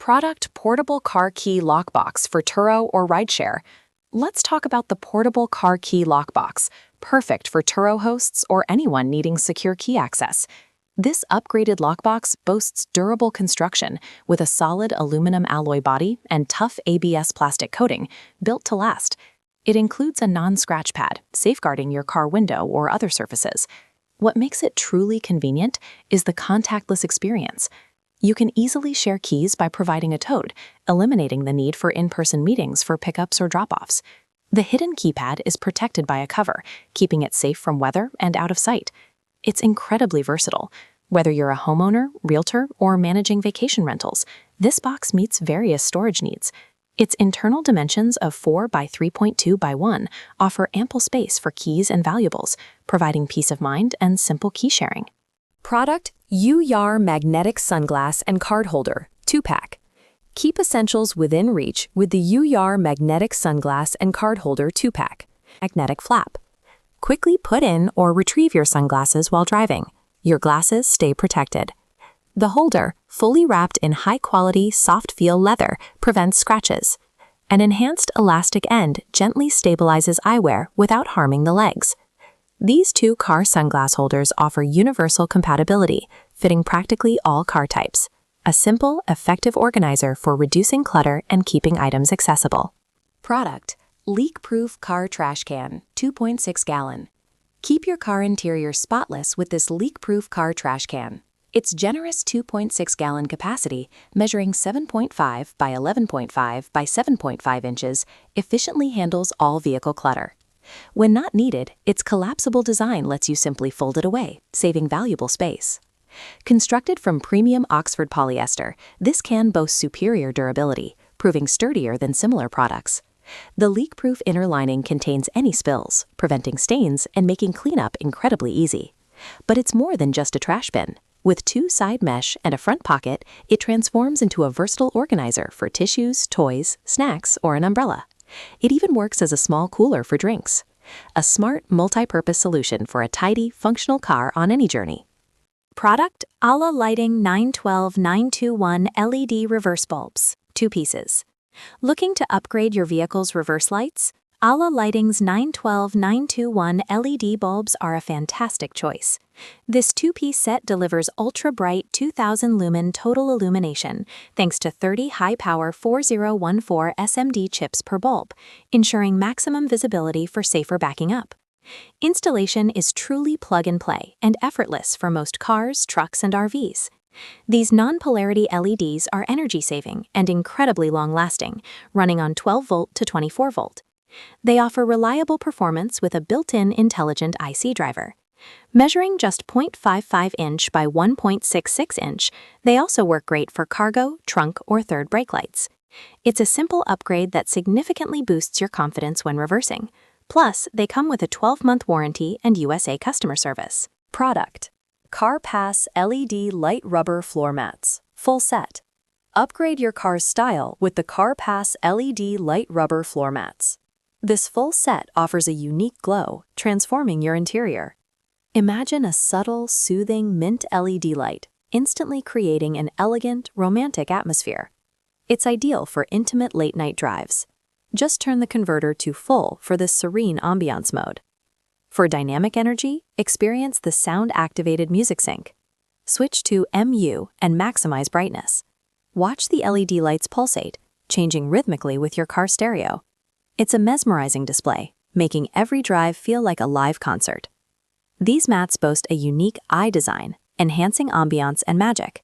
Product Portable Car Key Lockbox for Turo or rideshare. Let's talk about the Portable Car Key Lockbox, perfect for Turo hosts or anyone needing secure key access. This upgraded lockbox boasts durable construction with a solid aluminum alloy body and tough ABS plastic coating, built to last. It includes a non-scratch pad, safeguarding your car window or other surfaces. What makes it truly convenient is the contactless experience. You can easily share keys by providing a toad, eliminating the need for in-person meetings for pickups or drop-offs. The hidden keypad is protected by a cover, keeping it safe from weather and out of sight. It's incredibly versatile. Whether you're a homeowner, realtor, or managing vacation rentals, this box meets various storage needs. Its internal dimensions of 4 by 3.2 by 1 offer ample space for keys and valuables, providing peace of mind and simple key sharing. Product UYAR Magnetic Sunglass and Card Holder 2-pack. Keep essentials within reach with the UYAR Magnetic Sunglass and Card Holder 2-pack. Magnetic flap. Quickly put in or retrieve your sunglasses while driving. Your glasses stay protected. The holder, fully wrapped in high-quality, soft-feel leather, prevents scratches. An enhanced elastic end gently stabilizes eyewear without harming the legs. These two car sunglass holders offer universal compatibility, fitting practically all car types. A simple, effective organizer for reducing clutter and keeping items accessible. Product: Leak-Proof Car Trash Can, 2.6 gallon. Keep your car interior spotless with this leak-proof car trash can. Its generous 2.6 gallon capacity, measuring 7.5 by 11.5 by 7.5 inches, efficiently handles all vehicle clutter. When not needed, its collapsible design lets you simply fold it away, saving valuable space. Constructed from premium Oxford polyester, this can boasts superior durability, proving sturdier than similar products. The leak-proof inner lining contains any spills, preventing stains and making cleanup incredibly easy. But it's more than just a trash bin. With two side mesh and a front pocket, it transforms into a versatile organizer for tissues, toys, snacks, or an umbrella. It even works as a small cooler for drinks. A smart, multi-purpose solution for a tidy, functional car on any journey. Product: ALA Lighting 912921 LED Reverse Bulbs, 2 pieces. Looking to upgrade your vehicle's reverse lights? ALA Lighting's 912921 LED bulbs are a fantastic choice. This 2-piece set delivers ultra-bright 2000 lumen total illumination thanks to 30 high-power 4014 SMD chips per bulb, ensuring maximum visibility for safer backing up. Installation is truly plug-and-play and effortless for most cars, trucks, and RVs. These non-polarity LEDs are energy-saving and incredibly long-lasting, running on 12-volt to 24-volt. They offer reliable performance with a built-in intelligent IC driver. Measuring just 0.55 inch by 1.66 inch, they also work great for cargo, trunk, or third brake lights. It's a simple upgrade that significantly boosts your confidence when reversing. Plus, they come with a 12-month warranty and USA customer service. Product: CarPass LED Light Rubber Floor Mats, full set. Upgrade your car's style with the CarPass LED Light Rubber Floor Mats. This full set offers a unique glow, transforming your interior. Imagine a subtle, soothing mint LED light, instantly creating an elegant, romantic atmosphere. It's ideal for intimate late-night drives. Just turn the converter to full for this serene ambiance mode. For dynamic energy, experience the sound-activated music sync. Switch to MU and maximize brightness. Watch the LED lights pulsate, changing rhythmically with your car stereo. It's a mesmerizing display, making every drive feel like a live concert. These mats boast a unique eye design, enhancing ambiance and magic.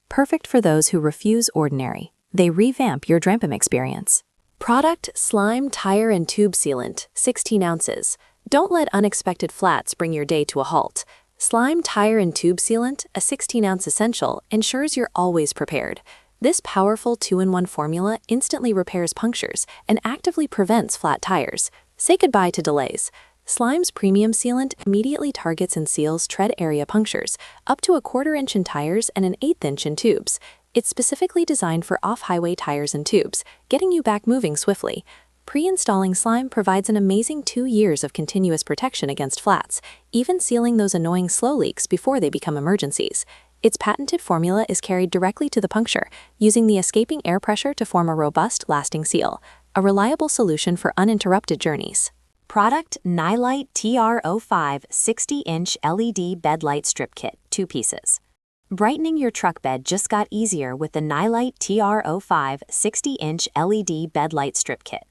Perfect for those who refuse ordinary, they revamp your Drampum experience. Product: Slime Tire and Tube Sealant, 16 ounces. Don't let unexpected flats bring your day to a halt. Slime Tire and Tube Sealant, a 16-ounce essential, ensures you're always prepared. This powerful 2-in-1 formula instantly repairs punctures and actively prevents flat tires. Say goodbye to delays. Slime's premium sealant immediately targets and seals tread area punctures, up to a 1/4 inch in tires and an 1/8 inch in tubes. It's specifically designed for off-highway tires and tubes, getting you back moving swiftly. Pre-installing Slime provides an amazing 2 years of continuous protection against flats, even sealing those annoying slow leaks before they become emergencies. Its patented formula is carried directly to the puncture, using the escaping air pressure to form a robust, lasting seal, a reliable solution for uninterrupted journeys. Product Nightlight TR05 60-inch LED Bed Light Strip Kit, 2 pieces. Brightening your truck bed just got easier with the Nightlight TR05 60-inch LED Bed Light Strip Kit.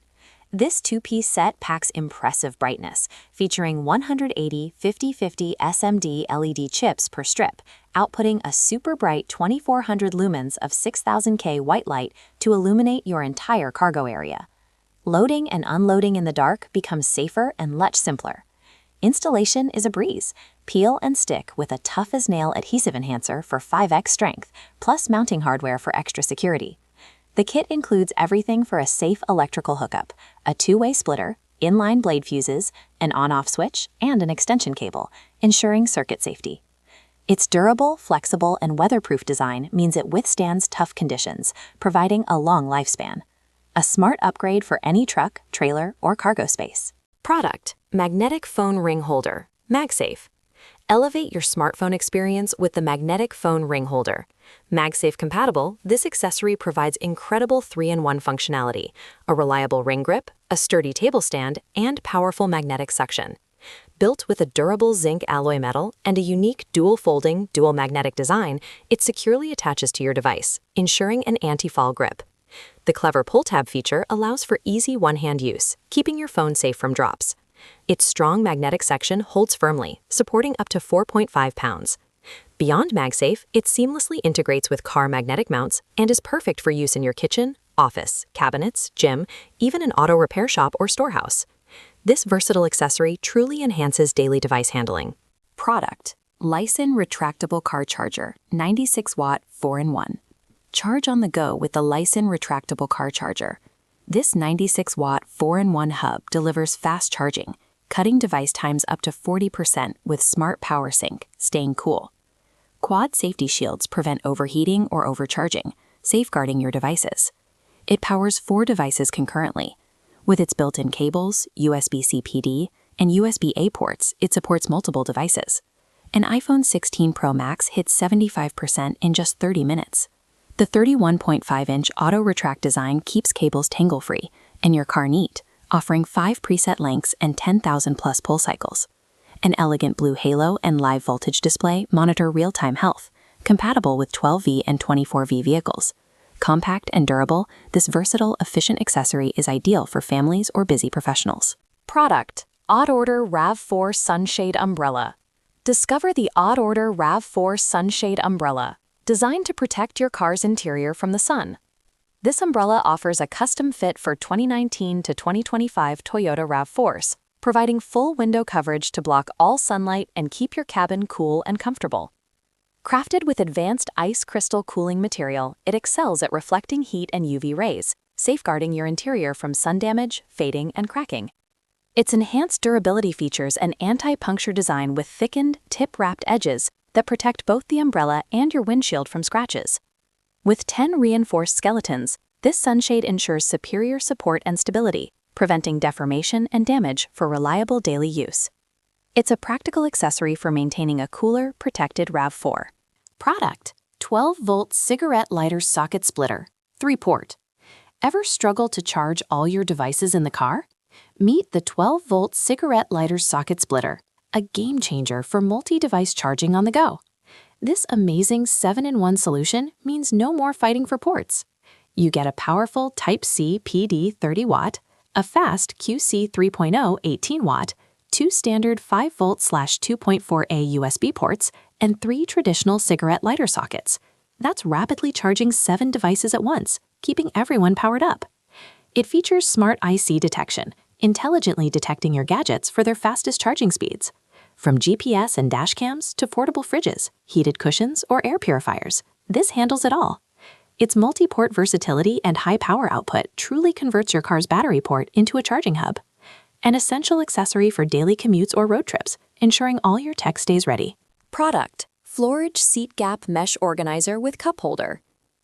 This 2-piece set packs impressive brightness, featuring 180 50/50 SMD LED chips per strip, outputting a super bright 2400 lumens of 6000K white light to illuminate your entire cargo area. Loading and unloading in the dark becomes safer and much simpler. Installation is a breeze. Peel and stick with a tough-as-nail adhesive enhancer for 5x strength, plus mounting hardware for extra security. The kit includes everything for a safe electrical hookup: a 2-way splitter, inline blade fuses, an on-off switch, and an extension cable, ensuring circuit safety. Its durable, flexible, and weatherproof design means it withstands tough conditions, providing a long lifespan. A smart upgrade for any truck, trailer, or cargo space. Product: Magnetic Phone Ring Holder, MagSafe. Elevate your smartphone experience with the Magnetic Phone Ring Holder. MagSafe compatible, this accessory provides incredible 3-in-1 functionality: a reliable ring grip, a sturdy table stand, and powerful magnetic suction. Built with a durable zinc alloy metal and a unique dual-folding, dual-magnetic design, it securely attaches to your device, ensuring an anti-fall grip. The clever pull tab feature allows for easy one-hand use, keeping your phone safe from drops. Its strong magnetic section holds firmly, supporting up to 4.5 pounds. Beyond MagSafe, it seamlessly integrates with car magnetic mounts and is perfect for use in your kitchen, office, cabinets, gym, even an auto repair shop or storehouse. This versatile accessory truly enhances daily device handling. Product: Lysen Retractable Car Charger, 96-watt, 4-in-1. Charge on the go with the Lysen Retractable Car Charger. This 96-watt, 4-in-1 hub delivers fast charging, cutting device times up to 40% with smart power sync, staying cool. Quad safety shields prevent overheating or overcharging, safeguarding your devices. It powers 4 devices concurrently. With its built-in cables, USB-C PD, and USB-A ports, it supports multiple devices. An iPhone 16 Pro Max hits 75% in just 30 minutes. The 31.5-inch auto-retract design keeps cables tangle-free and your car neat, offering 5 preset lengths and 10,000+ pull cycles. An elegant blue halo and live voltage display monitor real-time health, compatible with 12V and 24V vehicles. Compact and durable, this versatile, efficient accessory is ideal for families or busy professionals. Product: Odd Order RAV4 Sunshade Umbrella. Discover the Odd Order RAV4 Sunshade Umbrella, designed to protect your car's interior from the sun. This umbrella offers a custom fit for 2019 to 2025 Toyota RAV4s, providing full window coverage to block all sunlight and keep your cabin cool and comfortable. Crafted with advanced ice crystal cooling material, it excels at reflecting heat and UV rays, safeguarding your interior from sun damage, fading, and cracking. Its enhanced durability features an anti-puncture design with thickened, tip-wrapped edges that protect both the umbrella and your windshield from scratches. With 10 reinforced skeletons, this sunshade ensures superior support and stability, preventing deformation and damage for reliable daily use. It's a practical accessory for maintaining a cooler, protected RAV4. Product: 12-volt cigarette lighter socket splitter, 3-port. Ever struggle to charge all your devices in the car? Meet the 12-volt cigarette lighter socket splitter, a game changer for multi-device charging on the go. This amazing 7-in-1 solution means no more fighting for ports. You get a powerful Type-C PD 30-watt, a fast QC 3.0 18-watt, 2 standard 5V/2.4A USB ports, and 3 traditional cigarette lighter sockets. That's rapidly charging 7 devices at once, keeping everyone powered up. It features smart IC detection, intelligently detecting your gadgets for their fastest charging speeds. From GPS and dash cams to portable fridges, heated cushions, or air purifiers, this handles it all. Its multi-port versatility and high power output truly converts your car's battery port into a charging hub. An essential accessory for daily commutes or road trips, ensuring all your tech stays ready. Product: Floridge Seat Gap Mesh Organizer with Cup Holder.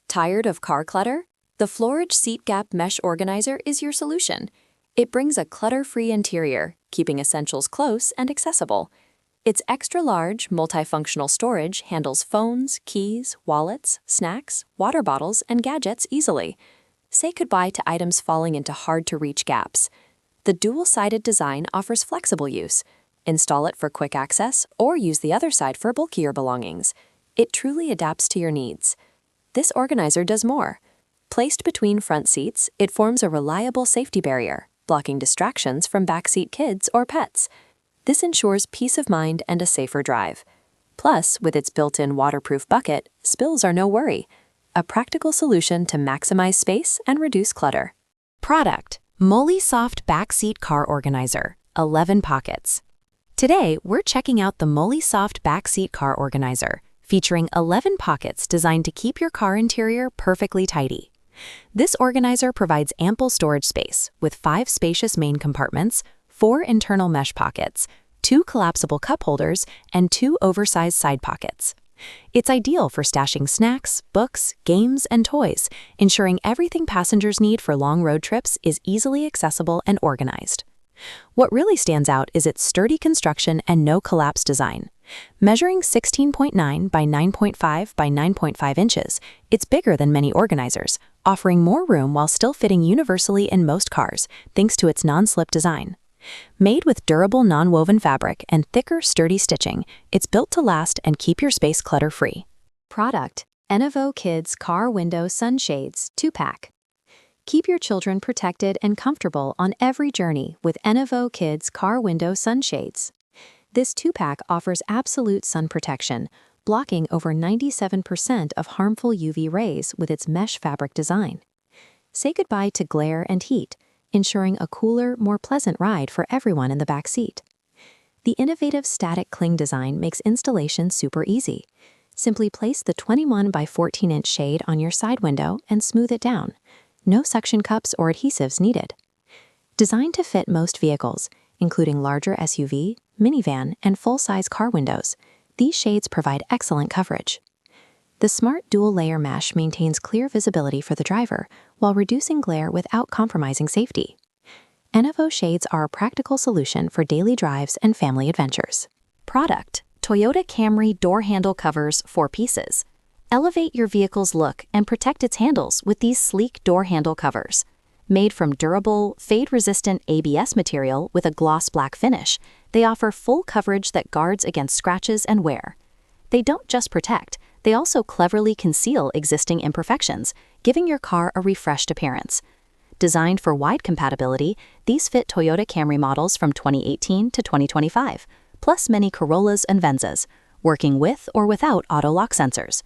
Tired of car clutter? The Floridge Seat Gap Mesh Organizer is your solution. It brings a clutter-free interior, keeping essentials close and accessible. Its extra-large, multifunctional storage handles phones, keys, wallets, snacks, water bottles, and gadgets easily. Say goodbye to items falling into hard-to-reach gaps. The dual-sided design offers flexible use. Install it for quick access or use the other side for bulkier belongings. It truly adapts to your needs. This organizer does more. Placed between front seats, it forms a reliable safety barrier, blocking distractions from backseat kids or pets. This ensures peace of mind and a safer drive. Plus, with its built-in waterproof bucket, spills are no worry. A practical solution to maximize space and reduce clutter. Product: MOLLE Backseat Car Organizer, 11 pockets. Today, we're checking out the MOLLE Backseat Car Organizer, featuring 11 pockets designed to keep your car interior perfectly tidy. This organizer provides ample storage space with 5 spacious main compartments, 4 internal mesh pockets, 2 collapsible cup holders, and 2 oversized side pockets. It's ideal for stashing snacks, books, games, and toys, ensuring everything passengers need for long road trips is easily accessible and organized. What really stands out is its sturdy construction and no-collapse design. Measuring 16.9 by 9.5 by 9.5 inches, it's bigger than many organizers, offering more room while still fitting universally in most cars, thanks to its non-slip design. Made with durable non-woven fabric and thicker, sturdy stitching, it's built to last and keep your space clutter-free. Product: Enevo Kids Car Window Sunshades 2-pack. Keep your children protected and comfortable on every journey with Enevo Kids Car Window Sunshades. This 2-pack offers absolute sun protection, blocking over 97% of harmful UV rays with its mesh fabric design. Say goodbye to glare and heat, ensuring a cooler, more pleasant ride for everyone in the back seat. The innovative static cling design makes installation super easy. Simply place the 21 by 14-inch shade on your side window and smooth it down. No suction cups or adhesives needed. Designed to fit most vehicles, including larger SUV, minivan, and full-size car windows, these shades provide excellent coverage. The smart dual-layer mesh maintains clear visibility for the driver while reducing glare without compromising safety. Enevo shades are a practical solution for daily drives and family adventures. Product: Toyota Camry Door Handle Covers 4 pieces. Elevate your vehicle's look and protect its handles with these sleek door handle covers. Made from durable, fade-resistant ABS material with a gloss black finish, they offer full coverage that guards against scratches and wear. They don't just protect, they also cleverly conceal existing imperfections, giving your car a refreshed appearance. Designed for wide compatibility, these fit Toyota Camry models from 2018 to 2025, plus many Corollas and Venzas, working with or without auto-lock sensors.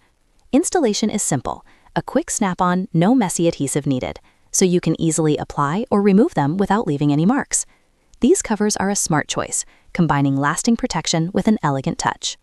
Installation is simple, a quick snap-on, no messy adhesive needed, so you can easily apply or remove them without leaving any marks. These covers are a smart choice, combining lasting protection with an elegant touch.